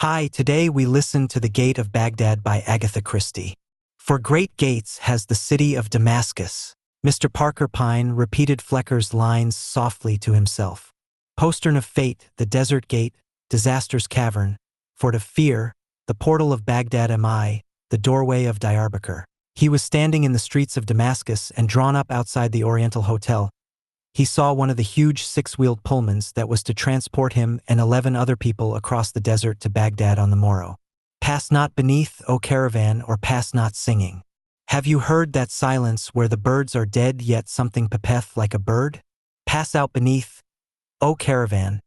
Hi, today we listen to The Gate of Baghdad by Agatha Christie. For great gates has the city of Damascus. Mr. Parker Pyne repeated Flecker's lines softly to himself. Postern of fate, the desert gate, disaster's cavern, fort of fear, the portal of Baghdad am I, the doorway of Diyarbakir. He was standing in the streets of Damascus and drawn up outside the Oriental Hotel. He saw one of the huge six-wheeled Pullmans that was to transport him and 11 other people across the desert to Baghdad on the morrow. Pass not beneath, O caravan, or pass not singing. Have you heard that silence where the birds are dead yet something peepeth like a bird? Pass out beneath, O caravan,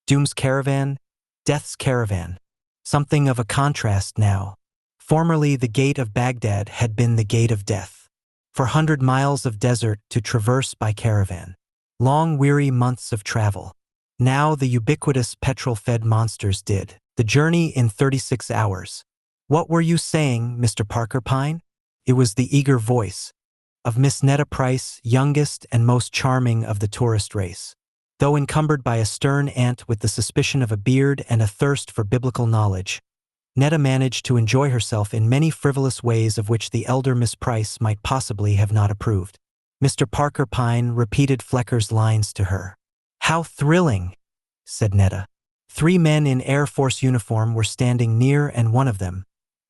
doom's caravan, death's caravan. Something of a contrast now. Formerly the gate of Baghdad had been the gate of death. For 100 miles of desert to traverse by caravan. Long weary months of travel. Now the ubiquitous petrol-fed monsters did the journey in 36 hours. What were you saying, Mr. Parker Pyne? It was the eager voice of Miss Netta Price, youngest and most charming of the tourist race. Though encumbered by a stern aunt with the suspicion of a beard and a thirst for biblical knowledge, Netta managed to enjoy herself in many frivolous ways of which the elder Miss Price might possibly have not approved. Mr. Parker Pyne repeated Flecker's lines to her. How thrilling, said Netta. 3 men in Air Force uniform were standing near, and one of them,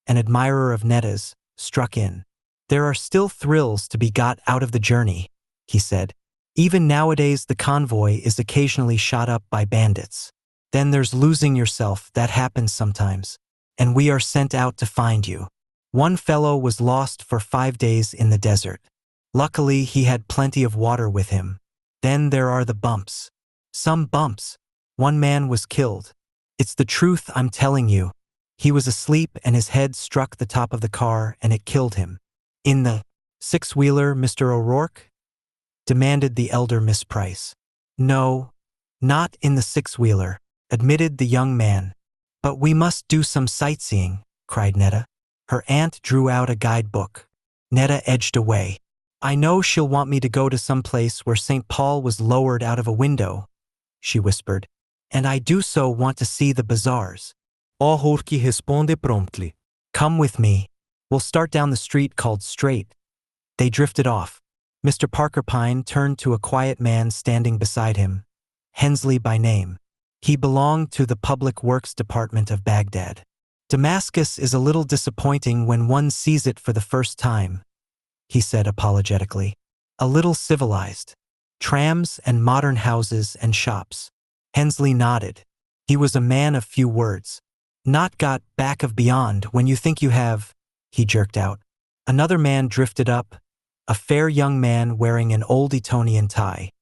an admirer of Netta's, struck in. There are still thrills to be got out of the journey, he said. Even nowadays the convoy is occasionally shot up by bandits. Then there's losing yourself, that happens sometimes. And we are sent out to find you. One fellow was lost for 5 days in the desert. Luckily, he had plenty of water with him. Then there are the bumps. Some bumps. One man was killed. It's the truth I'm telling you. He was asleep and his head struck the top of the car and it killed him. In the six-wheeler, Mr. O'Rourke? Demanded the elder Miss Price. No, not in the six-wheeler, admitted the young man. But we must do some sightseeing, cried Netta. Her aunt drew out a guidebook. Netta edged away. I know she'll want me to go to some place where St. Paul was lowered out of a window, she whispered. And I do so want to see the bazaars. O'Rourke responded promptly. Come with me. We'll start down the street called Straight. They drifted off. Mr. Parker Pyne turned to a quiet man standing beside him, Hensley by name. He belonged to the Public Works Department of Baghdad. Damascus is a little disappointing when one sees it for the first time, he said apologetically. A little civilized. Trams and modern houses and shops. Hensley nodded. He was a man of few words. Not got back of beyond when you think you have, he jerked out. Another man drifted up, a fair young man wearing an old Etonian tie.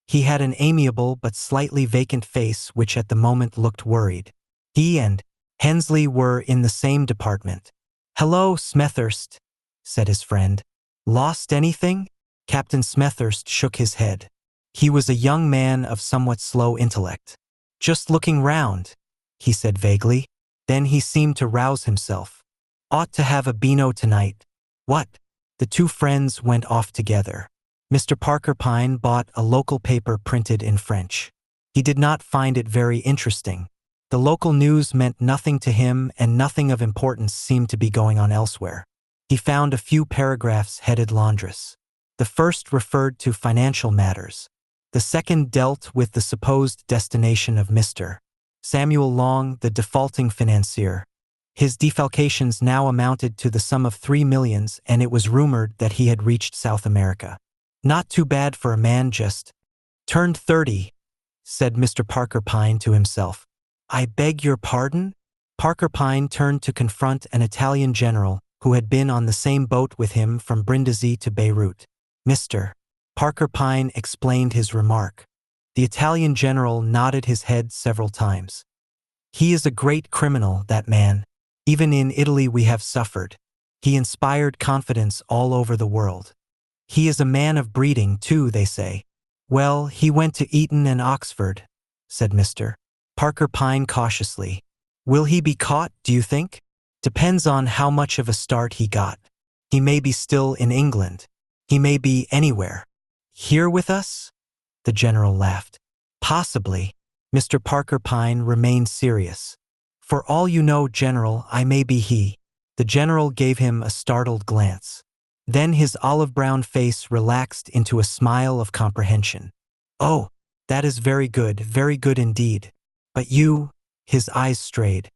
He had an amiable but slightly vacant face which at the moment looked worried. He and Hensley were in the same department. Hello, Smethurst, said his friend. Lost anything? Captain Smethurst shook his head. He was a young man of somewhat slow intellect. Just looking round, he said vaguely. Then he seemed to rouse himself. Ought to have a beano tonight. What? The two friends went off together. Mr. Parker Pyne bought a local paper printed in French. He did not find it very interesting. The local news meant nothing to him and nothing of importance seemed to be going on elsewhere. He found a few paragraphs headed laundress. The first referred to financial matters. The second dealt with the supposed destination of Mr. Samuel Long, the defaulting financier. His defalcations now amounted to the sum of 3 millions, and it was rumored that he had reached South America. Not too bad for a man just turned 30, said Mr. Parker Pyne to himself. I beg your pardon? Parker Pyne turned to confront an Italian general who had been on the same boat with him from Brindisi to Beirut. Mr. Parker Pyne explained his remark. The Italian general nodded his head several times. He is a great criminal, that man. Even in Italy we have suffered. He inspired confidence all over the world. He is a man of breeding, too, they say. Well, he went to Eton and Oxford, said Mr. Parker Pyne cautiously. Will he be caught, do you think? Depends on how much of a start he got. He may be still in England. He may be anywhere. Here with us? The general laughed. Possibly. Mr. Parker Pyne remained serious. For all you know, General, I may be he. The general gave him a startled glance. Then his olive-brown face relaxed into a smile of comprehension. Oh, that is very good indeed. But you, his eyes strayed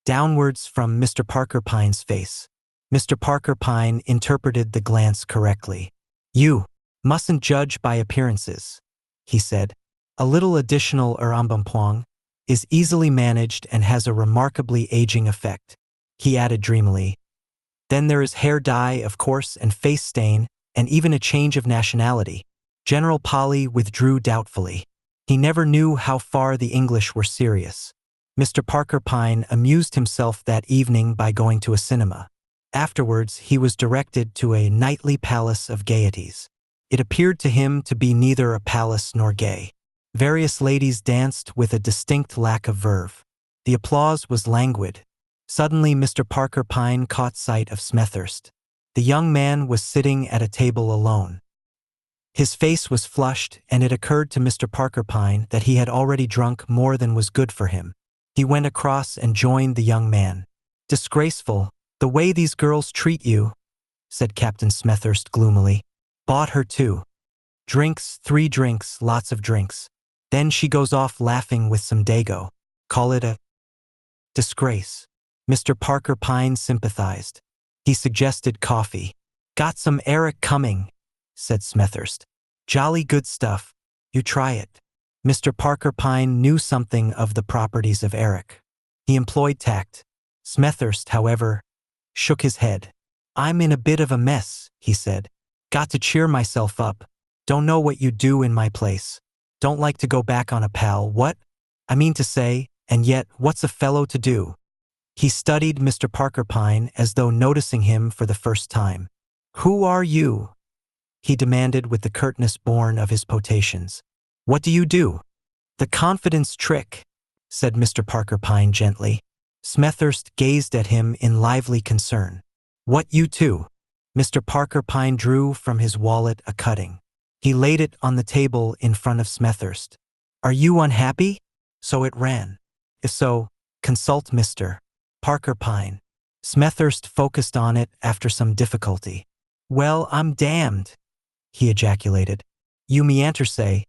downwards from Mr. Parker Pyne's face. Mr. Parker Pyne interpreted the glance correctly. You mustn't judge by appearances, he said. A little additional embonpoint is easily managed and has a remarkably aging effect, he added dreamily. Then there is hair dye, of course, and face stain, and even a change of nationality. General Polly withdrew doubtfully. He never knew how far the English were serious. Mr. Parker Pyne amused himself that evening by going to a cinema. Afterwards, he was directed to a nightly palace of gaieties. It appeared to him to be neither a palace nor gay. Various ladies danced with a distinct lack of verve. The applause was languid. Suddenly, Mr. Parker Pyne caught sight of Smethurst. The young man was sitting at a table alone. His face was flushed, and it occurred to Mr. Parker Pyne that he had already drunk more than was good for him. He went across and joined the young man. Disgraceful, the way these girls treat you, said Captain Smethurst gloomily. Bought her too. Drinks, 3 drinks, lots of drinks. Then she goes off laughing with some dago. Call it a disgrace. Mr. Parker Pyne sympathized. He suggested coffee. Got some Eric coming, said Smethurst. Jolly good stuff. You try it. Mr. Parker Pyne knew something of the properties of Eric. He employed tact. Smethurst, however, shook his head. I'm in a bit of a mess, he said. Got to cheer myself up. Don't know what you'd do in my place. Don't like to go back on a pal, what? I mean to say, and yet, what's a fellow to do? He studied Mr. Parker Pyne as though noticing him for the first time. Who are you? He demanded with the curtness born of his potations. What do you do? The confidence trick, said Mr. Parker Pyne gently. Smethurst gazed at him in lively concern. What you too? Mr. Parker Pyne drew from his wallet a cutting. He laid it on the table in front of Smethurst. Are you unhappy? So it ran. If so, consult Mr. Parker Pyne. Smethurst focused on it after some difficulty. Well, I'm damned, he ejaculated. You meanter say,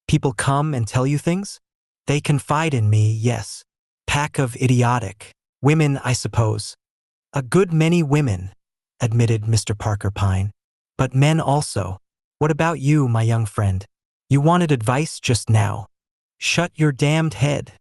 people come and tell you things? They confide in me, yes. Pack of idiotic women, I suppose. A good many women, admitted Mr. Parker Pyne. But men also. What about you, my young friend? You wanted advice just now. Shut your damned head,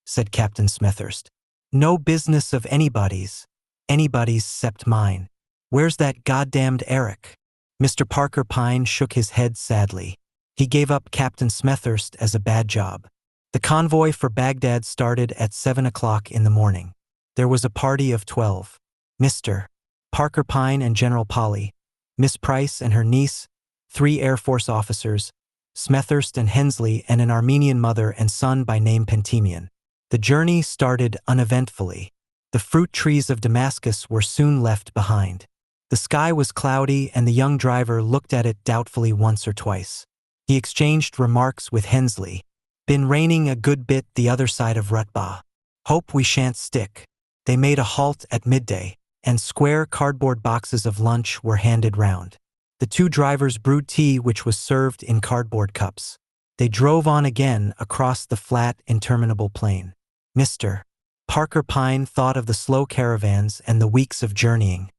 said Captain Smethurst. No business of anybody's. Anybody's except mine. Where's that goddamned Eric? Mr. Parker Pyne shook his head sadly. He gave up Captain Smethurst as a bad job. The convoy for Baghdad started at 7 o'clock in the morning. There was a party of 12. Mr. Parker Pyne and General Polly, Miss Price and her niece, 3 Air Force officers, Smethurst and Hensley, and an Armenian mother and son by name Pentimian. The journey started uneventfully. The fruit trees of Damascus were soon left behind. The sky was cloudy, and the young driver looked at it doubtfully once or twice. He exchanged remarks with Hensley. Been raining a good bit the other side of Rutbah. Hope we shan't stick. They made a halt at midday, and square cardboard boxes of lunch were handed round. The 2 drivers brewed tea, which was served in cardboard cups. They drove on again across the flat, interminable plain. Mr. Parker Pyne thought of the slow caravans and the weeks of journeying.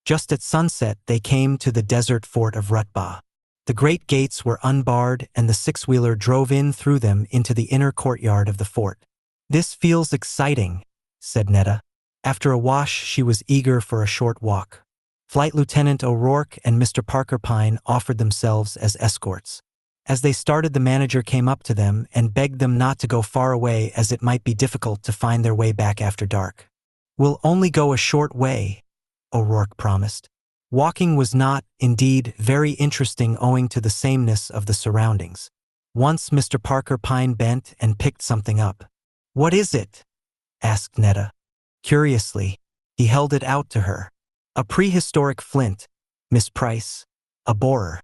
Just at sunset, they came to the desert fort of Rutbah. The great gates were unbarred, and the 6-wheeler drove in through them into the inner courtyard of the fort. This feels exciting, said Netta. After a wash, she was eager for a short walk. Flight Lieutenant O'Rourke and Mr. Parker Pyne offered themselves as escorts. As they started, the manager came up to them and begged them not to go far away, as it might be difficult to find their way back after dark. We'll only go a short way, O'Rourke promised. Walking was not, indeed, very interesting owing to the sameness of the surroundings. Once Mr. Parker Pyne bent and picked something up. What is it? Asked Netta. Curiously, he held it out to her. A prehistoric flint, Miss Price. A borer.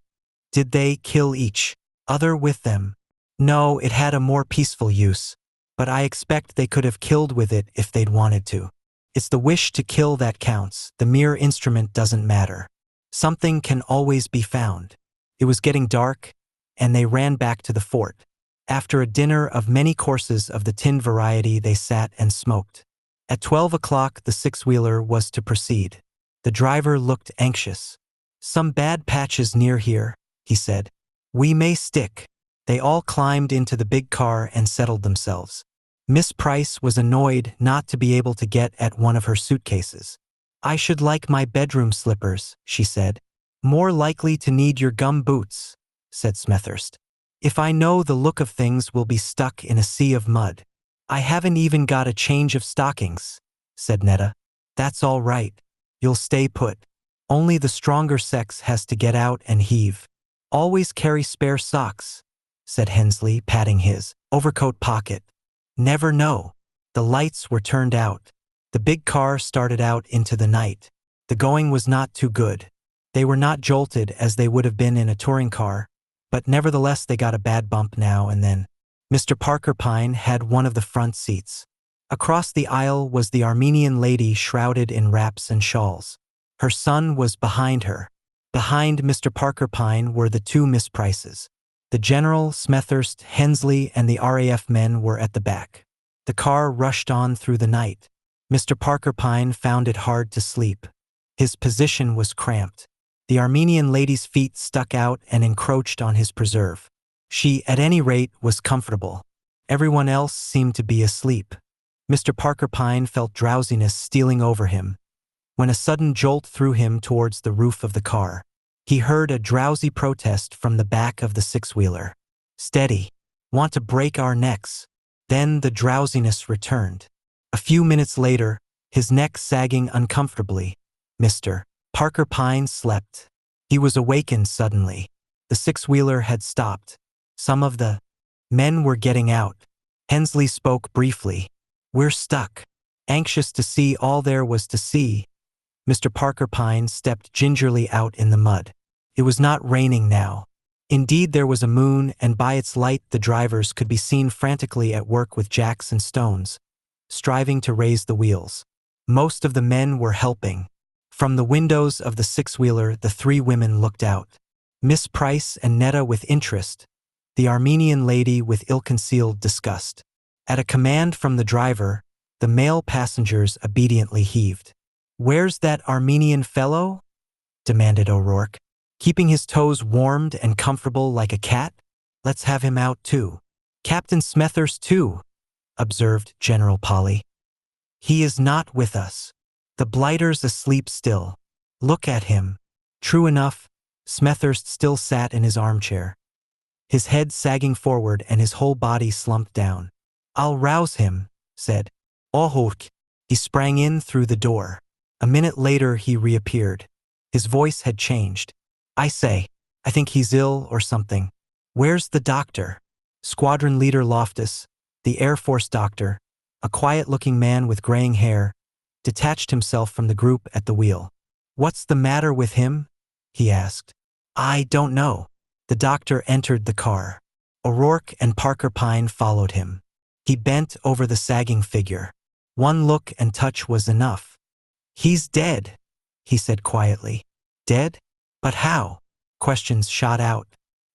Did they kill each other with them? No, it had a more peaceful use. but I expect they could have killed with it if they'd wanted to. It's the wish to kill that counts, the mere instrument doesn't matter. Something can always be found. It was getting dark, and they ran back to the fort. After a dinner of many courses of the tinned variety, they sat and smoked. At 12 o'clock, the six-wheeler was to proceed. The driver looked anxious. "Some bad patches near here," he said. "We may stick." They all climbed into the big car and settled themselves. Miss Price was annoyed not to be able to get at one of her suitcases. "I should like my bedroom slippers," she said. "More likely to need your gum boots," said Smethurst. "If I know the look of things, we'll be stuck in a sea of mud." "I haven't even got a change of stockings," said Netta. "That's all right. You'll stay put. Only the stronger sex has to get out and heave." "Always carry spare socks," said Hensley, patting his overcoat pocket. "Never know." The lights were turned out. The big car started out into the night. The going was not too good. They were not jolted as they would have been in a touring car, but nevertheless they got a bad bump now and then. Mr. Parker Pyne had one of the front seats. Across the aisle was the Armenian lady shrouded in wraps and shawls. Her son was behind her. Behind Mr. Parker Pyne were the two Miss Prices. The General, Smethurst, Hensley, and the RAF men were at the back. The car rushed on through the night. Mr. Parker Pyne found it hard to sleep. His position was cramped. The Armenian lady's feet stuck out and encroached on his preserve. She, at any rate, was comfortable. Everyone else seemed to be asleep. Mr. Parker Pyne felt drowsiness stealing over him, when a sudden jolt threw him towards the roof of the car. He heard a drowsy protest from the back of the six-wheeler. "Steady. Want to break our necks." Then the drowsiness returned. A few minutes later, his neck sagging uncomfortably, Mr. Parker Pyne slept. He was awakened suddenly. The six-wheeler had stopped. Some of the men were getting out. Hensley spoke briefly. "We're stuck." Anxious to see all there was to see, Mr. Parker Pyne stepped gingerly out in the mud. It was not raining now. Indeed, there was a moon, and by its light the drivers could be seen frantically at work with jacks and stones, striving to raise the wheels. Most of the men were helping. From the windows of the six-wheeler, the three women looked out. Miss Price and Netta with interest, the Armenian lady with ill-concealed disgust. At a command from the driver, the male passengers obediently heaved. "Where's that Armenian fellow?" demanded O'Rourke. "Keeping his toes warmed and comfortable like a cat? Let's have him out too." "Captain Smethurst too," observed General Polly. "He is not with us. The blighter's asleep still. Look at him." True enough, Smethurst still sat in his armchair, his head sagging forward and his whole body slumped down. "I'll rouse him," said O'Rourke. He sprang in through the door. A minute later he reappeared. His voice had changed. "I say, I think he's ill or something. Where's the doctor?" Squadron Leader Loftus, the Air Force doctor, a quiet-looking man with graying hair, detached himself from the group at the wheel. "What's the matter with him?" he asked. "I don't know." The doctor entered the car. O'Rourke and Parker Pyne followed him. He bent over the sagging figure. One look and touch was enough. "He's dead," he said quietly. "Dead? But how?" Questions shot out.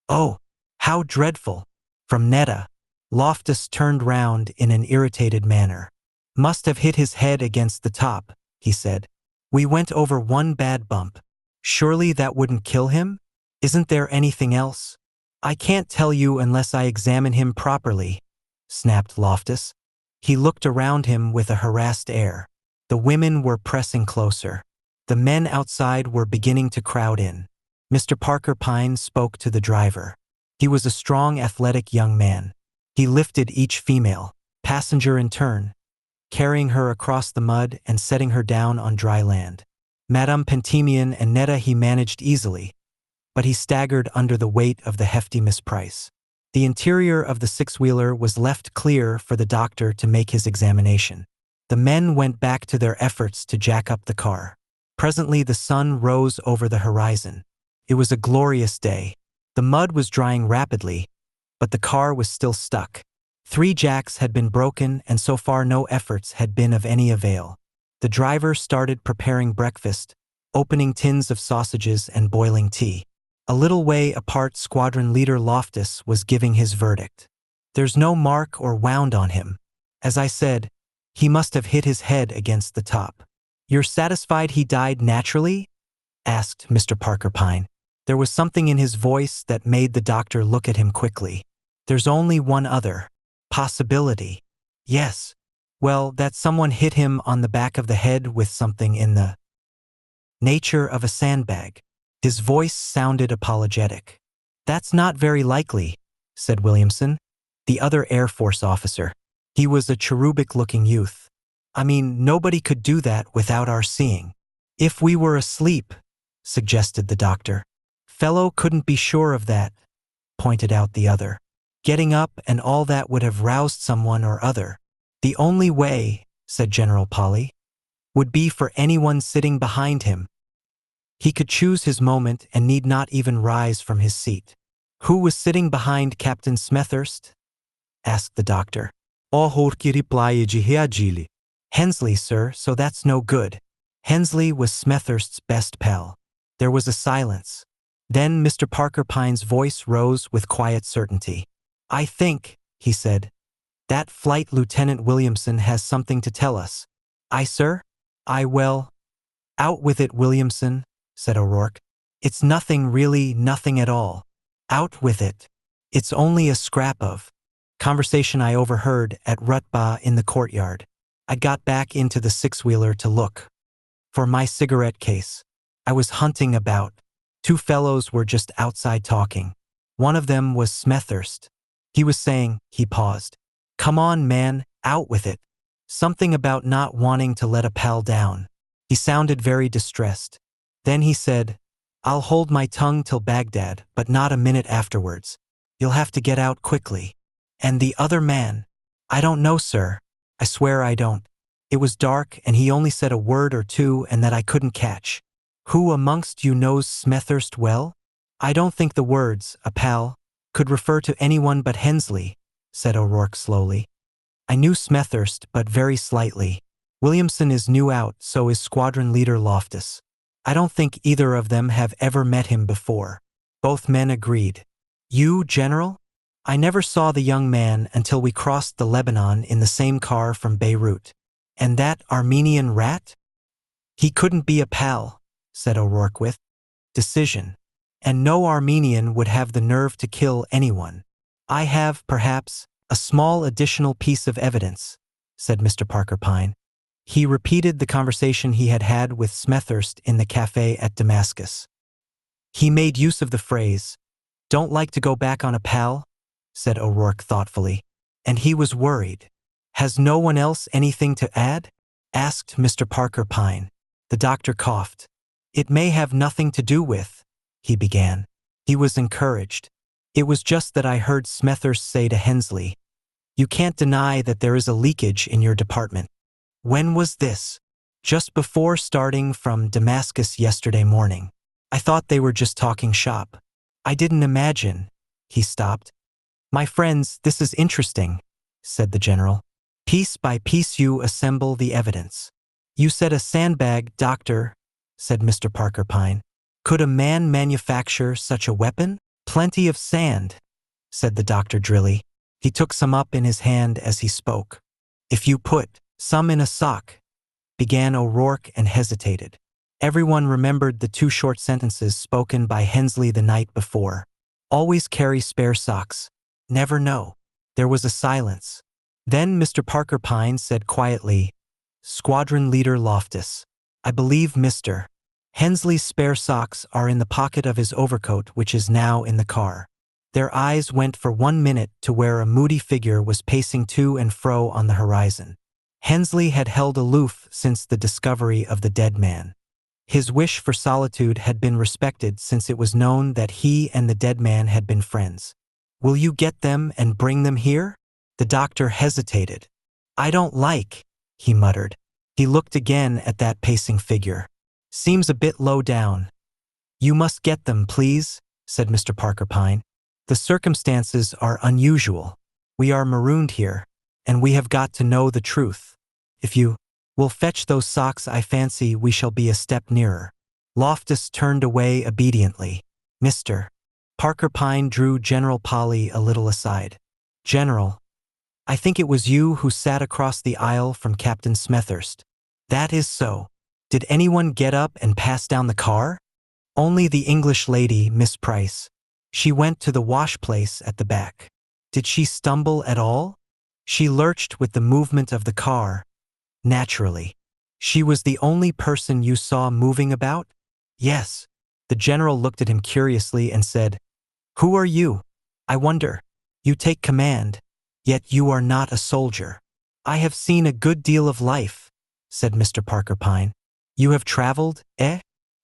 "Oh, how dreadful!" from Netta. Loftus turned round in an irritated manner. "Must have hit his head against the top," he said. "We went over one bad bump. Surely that wouldn't kill him? Isn't there anything else?" "I can't tell you unless I examine him properly," snapped Loftus. He looked around him with a harassed air. The women were pressing closer. The men outside were beginning to crowd in. Mr. Parker Pyne spoke to the driver. He was a strong, athletic young man. He lifted each female passenger in turn, carrying her across the mud and setting her down on dry land. Madame Pentimian and Netta he managed easily, but he staggered under the weight of the hefty Miss Price. The interior of the six-wheeler was left clear for the doctor to make his examination. The men went back to their efforts to jack up the car. Presently the sun rose over the horizon. It was a glorious day. The mud was drying rapidly, but the car was still stuck. 3 jacks had been broken and so far no efforts had been of any avail. The driver started preparing breakfast, opening tins of sausages and boiling tea. A little way apart, Squadron Leader Loftus was giving his verdict. There's no mark or wound on him. As I said, he must have hit his head against the top. You're satisfied he died naturally? Asked Mr. Parker Pyne. There was something in his voice that made the doctor look at him quickly. There's only one other possibility. Yes. Well, that someone hit him on the back of the head with something in the nature of a sandbag. His voice sounded apologetic. That's not very likely, said Williamson, the other Air Force officer. He was a cherubic-looking youth. I mean, nobody could do that without our seeing. If we were asleep, suggested the doctor. Fellow couldn't be sure of that, pointed out the other. Getting up and all that would have roused someone or other. The only way, said General Polly, would be for anyone sitting behind him. He could choose his moment and need not even rise from his seat. Who was sitting behind Captain Smethurst? Asked the doctor. Hensley, sir, so that's no good. Hensley was Smethurst's best pal. There was a silence. Then Mr. Parker Pyne's voice rose with quiet certainty. I think, he said, that Flight Lieutenant Williamson has something to tell us. Aye, sir? Well, out with it, Williamson, said O'Rourke. It's nothing, really nothing at all. Out with it. It's only a scrap of conversation I overheard at Rutbah in the courtyard. I got back into the six-wheeler to look for my cigarette case. I was hunting about. 2 fellows were just outside talking. One of them was Smethurst. He was saying, he paused. Come on, man, out with it. Something about not wanting to let a pal down. He sounded very distressed. Then he said, I'll hold my tongue till Baghdad, but not a minute afterwards. You'll have to get out quickly. And the other man? I don't know, sir. I swear I don't. It was dark and he only said a word or two and that I couldn't catch. Who amongst you knows Smethurst well? I don't think the words, a pal, could refer to anyone but Hensley, said O'Rourke slowly. I knew Smethurst, but very slightly. Williamson is new out, so is Squadron Leader Loftus. I don't think either of them have ever met him before. Both men agreed. You, General? I never saw the young man until we crossed the Lebanon in the same car from Beirut. And that Armenian rat? He couldn't be a pal, said O'Rourke with decision. And no Armenian would have the nerve to kill anyone. I have, perhaps, a small additional piece of evidence, said Mr. Parker Pyne. He repeated the conversation he had had with Smethurst in the cafe at Damascus. He made use of the phrase, don't like to go back on a pal, said O'Rourke thoughtfully. And he was worried. Has no one else anything to add? Asked Mr. Parker Pyne. The doctor coughed. It may have nothing to do with, he began. He was encouraged. It was just that I heard Smethurst say to Hensley, you can't deny that there is a leakage in your department. When was this? Just before starting from Damascus yesterday morning. I thought they were just talking shop. I didn't imagine. He stopped. My friends, this is interesting, said the general. Piece by piece you assemble the evidence. You said a sandbag, doctor, said Mr. Parker Pyne. Could a man manufacture such a weapon? Plenty of sand, said the doctor drily. He took some up in his hand as he spoke. If you put some in a sock, began O'Rourke and hesitated. Everyone remembered the 2 short sentences spoken by Hensley the night before. Always carry spare socks. Never know. There was a silence. Then Mr. Parker Pyne said quietly, Squadron Leader Loftus, I believe Mr. Hensley's spare socks are in the pocket of his overcoat, which is now in the car. Their eyes went for 1 minute to where a moody figure was pacing to and fro on the horizon. Hensley had held aloof since the discovery of the dead man. His wish for solitude had been respected since it was known that he and the dead man had been friends. Will you get them and bring them here? The doctor hesitated. I don't like, he muttered. He looked again at that pacing figure. Seems a bit low down. You must get them, please, said Mr. Parker Pyne. The circumstances are unusual. We are marooned here, and we have got to know the truth. If you will fetch those socks, I fancy we shall be a step nearer." Loftus turned away obediently. Mr. Parker Pyne drew General Polly a little aside. "General, I think it was you who sat across the aisle from Captain Smethurst." "That is so. Did anyone get up and pass down the car?" "Only the English lady, Miss Price. She went to the wash place at the back." "Did she stumble at all?" "She lurched with the movement of the car." "Naturally. She was the only person you saw moving about?" "Yes." The general looked at him curiously and said, "Who are you? I wonder. You take command, yet you are not a soldier." "I have seen a good deal of life," said Mr. Parker Pyne. "You have traveled, eh?"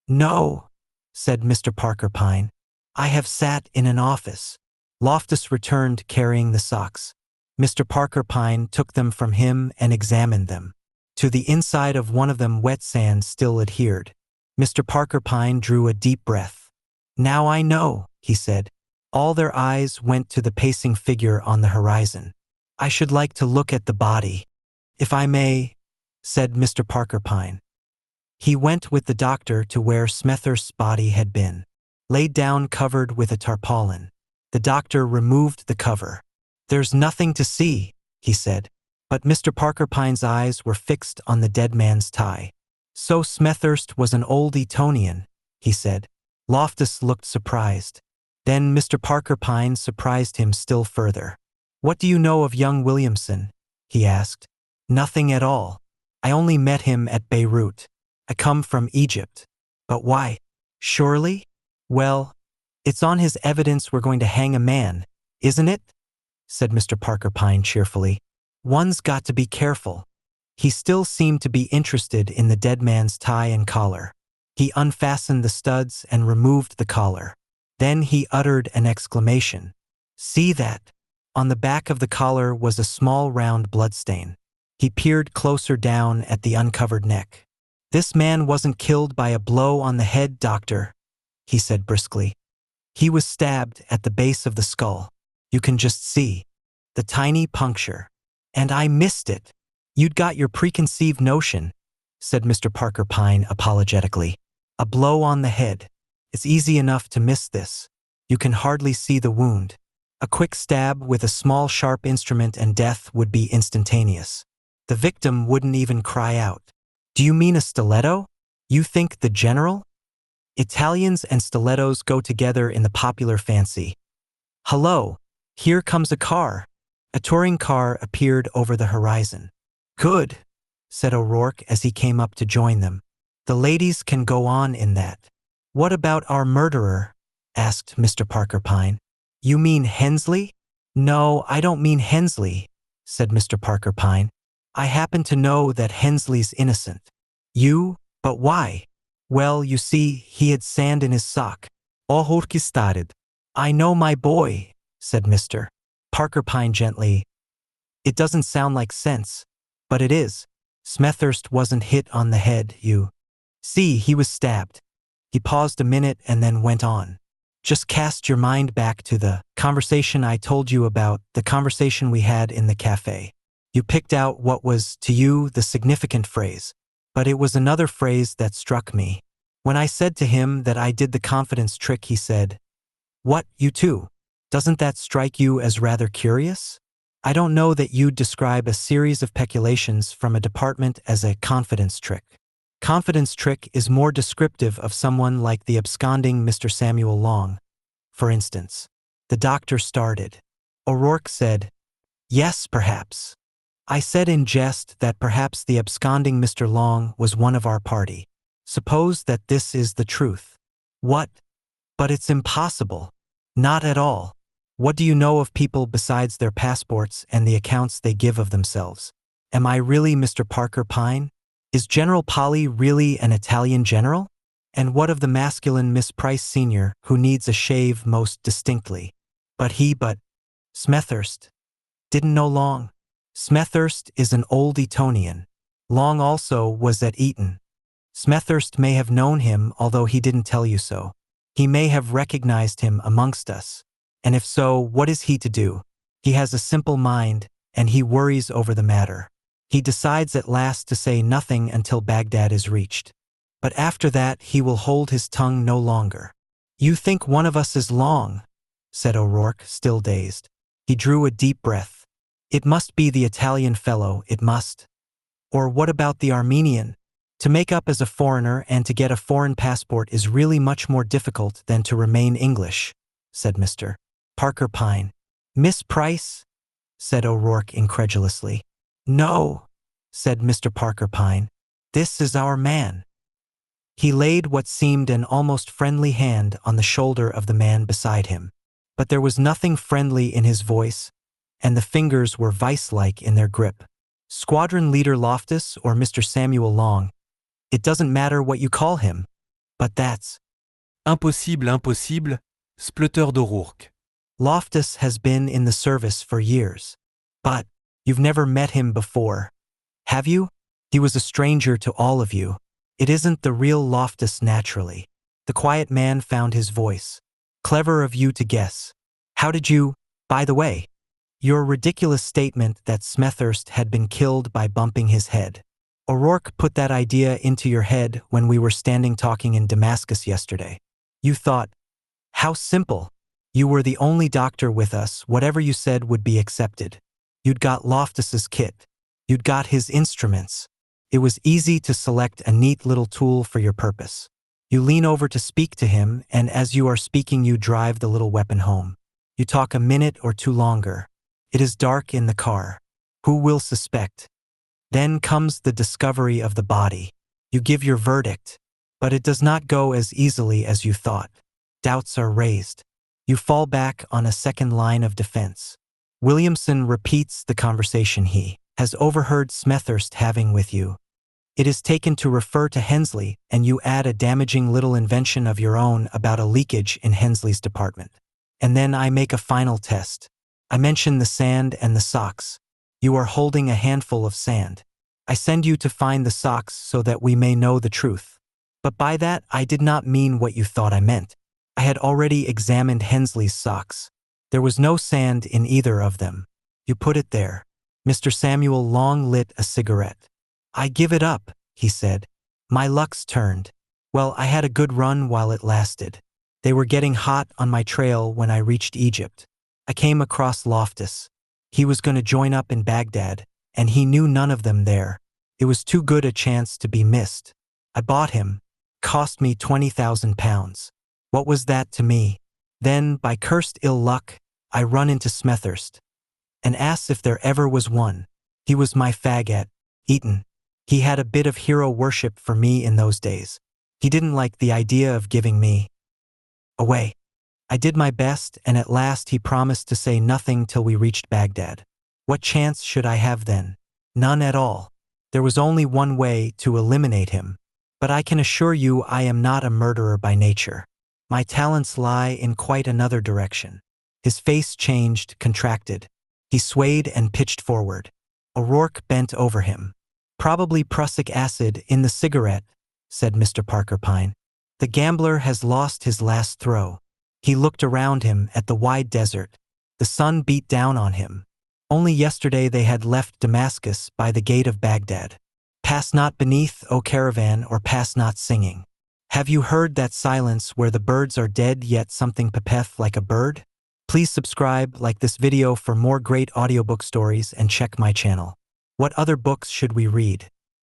"No," said Mr. Parker Pyne. "I have sat in an office." Loftus returned carrying the socks. Mr. Parker Pyne took them from him and examined them. To the inside of one of them wet sand still adhered. Mr. Parker Pyne drew a deep breath. "Now I know," he said. All their eyes went to the pacing figure on the horizon. "I should like to look at the body, if I may," said Mr. Parker Pyne. He went with the doctor to where Smethurst's body had been, laid down covered with a tarpaulin. The doctor removed the cover. "There's nothing to see," he said. But Mr. Parker Pyne's eyes were fixed on the dead man's tie. "So Smethurst was an old Etonian," he said. Loftus looked surprised. Then Mr. Parker Pyne surprised him still further. "What do you know of young Williamson?" he asked. "Nothing at all. I only met him at Beirut. I come from Egypt." "But why? Surely?" "Well, it's on his evidence we're going to hang a man, isn't it?" said Mr. Parker Pyne cheerfully. "One's got to be careful." He still seemed to be interested in the dead man's tie and collar. He unfastened the studs and removed the collar. Then he uttered an exclamation. "See that?" On the back of the collar was a small round bloodstain. He peered closer down at the uncovered neck. "This man wasn't killed by a blow on the head, doctor," he said briskly. "He was stabbed at the base of the skull. You can just see the tiny puncture. And I missed it." "You'd got your preconceived notion," said Mr. Parker Pyne apologetically. "A blow on the head. It's easy enough to miss this. You can hardly see the wound. A quick stab with a small sharp instrument and death would be instantaneous. The victim wouldn't even cry out." "Do you mean a stiletto? You think the general?" "Italians and stilettos go together in the popular fancy. Hello, here comes a car." A touring car appeared over the horizon. "Good," said O'Rourke as he came up to join them. "The ladies can go on in that." "What about our murderer?" asked Mr. Parker Pyne. "You mean Hensley?" "No, I don't mean Hensley," said Mr. Parker Pyne. "I happen to know that Hensley's innocent." "You? But why?" "Well, you see, he had sand in his sock." O'Rourke started. "I know my boy," said Mr. Parker Pyne gently. "It doesn't sound like sense, but it is. Smethurst wasn't hit on the head, you see, he was stabbed." He paused a minute and then went on. "Just cast your mind back to the conversation I told you about, the conversation we had in the cafe. You picked out what was, to you, the significant phrase. But it was another phrase that struck me. When I said to him that I did the confidence trick, he said, 'What, you too? Doesn't that strike you as rather curious? I don't know that you'd describe a series of peculations from a department as a confidence trick. Confidence trick is more descriptive of someone like the absconding Mr. Samuel Long, for instance." The doctor started. O'Rourke said, "Yes, perhaps. I said in jest that perhaps the absconding Mr. Long was one of our party. Suppose that this is the truth." "What? But it's impossible." "Not at all. What do you know of people besides their passports and the accounts they give of themselves? Am I really Mr. Parker Pyne? Is General Polly really an Italian general? And what of the masculine Miss Price Sr., who needs a shave most distinctly? But Smethurst, didn't know Long. Smethurst is an old Etonian. Long also was at Eton. Smethurst may have known him, although he didn't tell you so. He may have recognized him amongst us. And if so, what is he to do? He has a simple mind, and he worries over the matter. He decides at last to say nothing until Baghdad is reached. But after that he will hold his tongue no longer. "You think one of us is long," said O'Rourke, still dazed. He drew a deep breath. "It must be the Italian fellow, it must. Or what about the Armenian? To make up as a foreigner and to get a foreign passport is really much more difficult than to remain English," said Mr. Parker Pyne. "Miss Price?" said O'Rourke incredulously. "No," said Mr. Parker Pyne. "This is our man." He laid what seemed an almost friendly hand on the shoulder of the man beside him. But there was nothing friendly in his voice, and the fingers were vice-like in their grip. "Squadron Leader Loftus or Mr. Samuel Long, it doesn't matter what you call him, but that's—" "Impossible, impossible, splutter d'O'Rourke." "Loftus has been in the service for years. But you've never met him before, have you? He was a stranger to all of you. It isn't the real Loftus naturally." The quiet man found his voice. "Clever of you to guess. How did you, by the way? Your ridiculous statement that Smethurst had been killed by bumping his head. O'Rourke put that idea into your head when we were standing talking in Damascus yesterday. You thought, how simple. You were the only doctor with us, whatever you said would be accepted. You'd got Loftus's kit. You'd got his instruments. It was easy to select a neat little tool for your purpose. You lean over to speak to him, and as you are speaking you drive the little weapon home. You talk a minute or two longer. It is dark in the car. Who will suspect? Then comes the discovery of the body. You give your verdict, but it does not go as easily as you thought. Doubts are raised. You fall back on a second line of defense. Williamson repeats the conversation he has overheard Smethurst having with you. It is taken to refer to Hensley, and you add a damaging little invention of your own about a leakage in Hensley's department. And then I make a final test. I mention the sand and the socks. You are holding a handful of sand. I send you to find the socks so that we may know the truth. But by that I did not mean what you thought I meant. I had already examined Hensley's socks. There was no sand in either of them. You put it there." Mr. Samuel Long lit a cigarette. "I give it up," he said. "My luck's turned. Well, I had a good run while it lasted. They were getting hot on my trail when I reached Egypt. I came across Loftus. He was going to join up in Baghdad, and he knew none of them there. It was too good a chance to be missed. I bought him. Cost me £20,000. What was that to me? Then, by cursed ill luck, I run into Smethurst, and asked if there ever was one. He was my fag at Eton. He had a bit of hero worship for me in those days. He didn't like the idea of giving me away. I did my best, and at last he promised to say nothing till we reached Baghdad. What chance should I have then? None at all. There was only one way to eliminate him. But I can assure you I am not a murderer by nature. My talents lie in quite another direction." His face changed, contracted. He swayed and pitched forward. O'Rourke bent over him. "Probably prussic acid in the cigarette," said Mr. Parker Pyne. "The gambler has lost his last throw." He looked around him at the wide desert. The sun beat down on him. Only yesterday they had left Damascus by the gate of Baghdad. "Pass not beneath, O caravan, or pass not singing. Have you heard that silence where the birds are dead yet something peepeth like a bird?" Please subscribe, like this video for more great audiobook stories, and check my channel. What other books should we read?